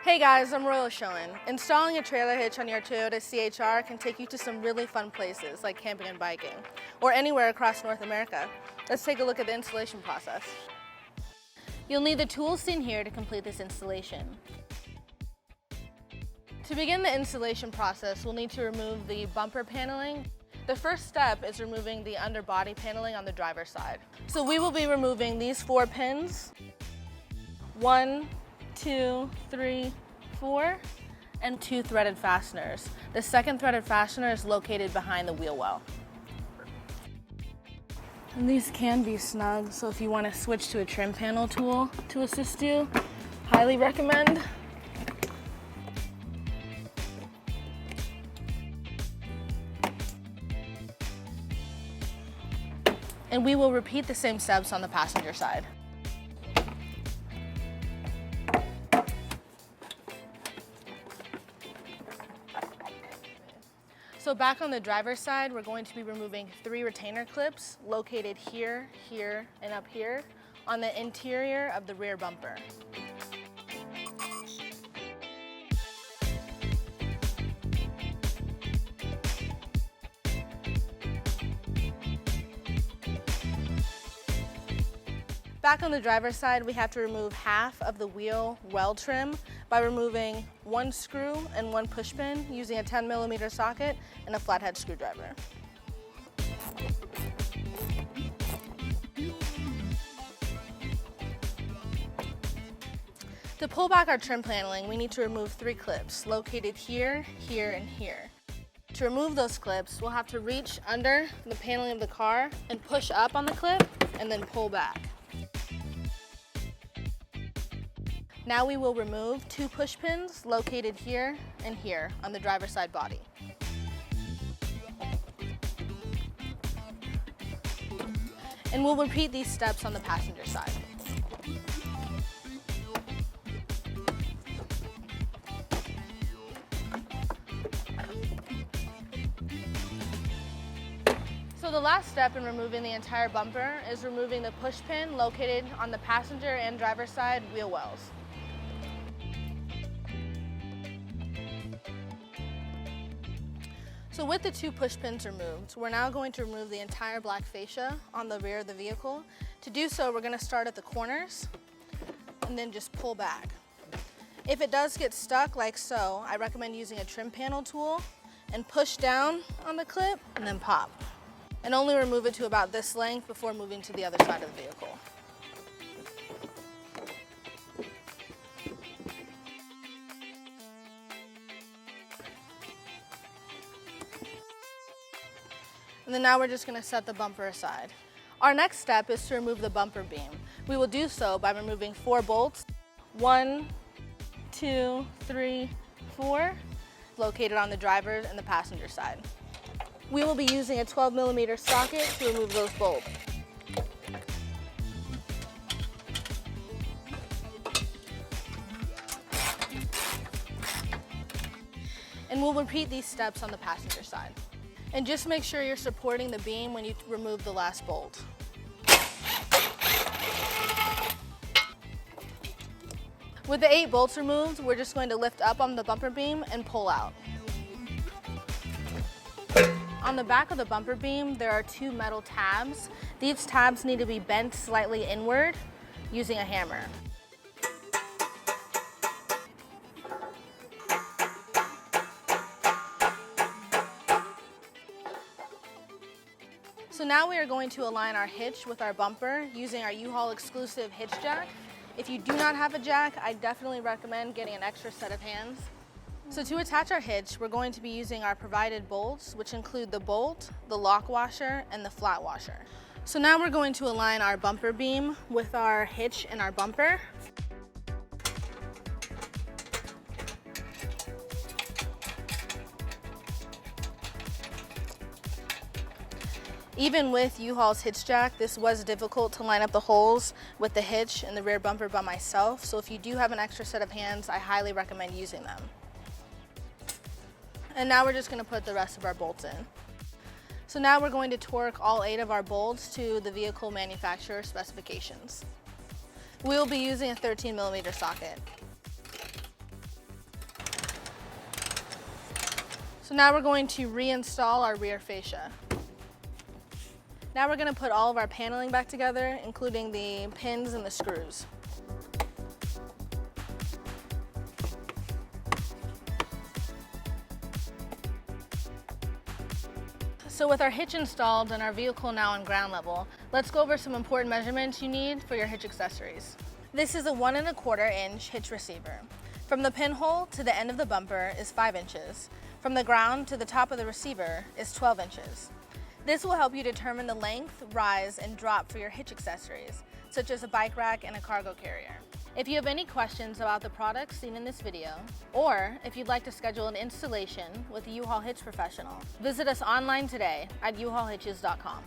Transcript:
Hey guys, I'm Royal Showing. Installing a trailer hitch on your Toyota CHR can take you to some really fun places like camping and biking, or anywhere across North America. Let's take a look at the installation process. You'll need the tools seen here to complete this installation. To begin the installation process, we'll need to remove the bumper paneling. The first step is removing the underbody paneling on the driver's side. So we will be removing these 4 pins. 1, 2, 3, 4, and 2 threaded fasteners. The second threaded fastener is located behind the wheel well. And these can be snug, so if you want to switch to a trim panel tool to assist you, highly recommend. And we will repeat the same steps on the passenger side. So back on the driver's side, we're going to be removing 3 retainer clips located here, here, and up here on the interior of the rear bumper. Back on the driver's side, we have to remove half of the wheel well trim by removing 1 screw and 1 push pin using a 10mm socket and a flathead screwdriver. To pull back our trim paneling, we need to remove 3 clips located here, here, and here. To remove those clips, we'll have to reach under the paneling of the car and push up on the clip and then pull back. Now we will remove 2 push pins located here and here on the driver's side body. And we'll repeat these steps on the passenger side. So the last step in removing the entire bumper is removing the push pin located on the passenger and driver's side wheel wells. So with the 2 push pins removed, we're now going to remove the entire black fascia on the rear of the vehicle. To do so, we're going to start at the corners and then just pull back. If it does get stuck like so, I recommend using a trim panel tool and push down on the clip and then pop. And only remove it to about this length before moving to the other side of the vehicle. And then now we're just going to set the bumper aside. Our next step is to remove the bumper beam. We will do so by removing 4 bolts, 1, 2, 3, 4, located on the driver's and the passenger side. We will be using a 12mm socket to remove those bolts. And we'll repeat these steps on the passenger side. And just make sure you're supporting the beam when you remove the last bolt. With the 8 bolts removed, we're just going to lift up on the bumper beam and pull out. On the back of the bumper beam, there are 2 metal tabs. These tabs need to be bent slightly inward using a hammer. So now we are going to align our hitch with our bumper using our U-Haul exclusive hitch jack. If you do not have a jack, I definitely recommend getting an extra set of hands. So to attach our hitch, we're going to be using our provided bolts, which include the bolt, the lock washer, and the flat washer. So now we're going to align our bumper beam with our hitch and our bumper. Even with U-Haul's hitch jack, this was difficult to line up the holes with the hitch and the rear bumper by myself, so if you do have an extra set of hands, I highly recommend using them. And now we're just going to put the rest of our bolts in. So now we're going to torque all 8 of our bolts to the vehicle manufacturer specifications. We'll be using a 13mm socket. So now we're going to reinstall our rear fascia. Now we're going to put all of our paneling back together, including the pins and the screws. So with our hitch installed and our vehicle now on ground level, let's go over some important measurements you need for your hitch accessories. This is a 1 1/4 inch hitch receiver. From the pinhole to the end of the bumper is 5 inches. From the ground to the top of the receiver is 12 inches. This will help you determine the length, rise, and drop for your hitch accessories, such as a bike rack and a cargo carrier. If you have any questions about the products seen in this video, or if you'd like to schedule an installation with a U-Haul Hitch professional, visit us online today at uhaulhitches.com.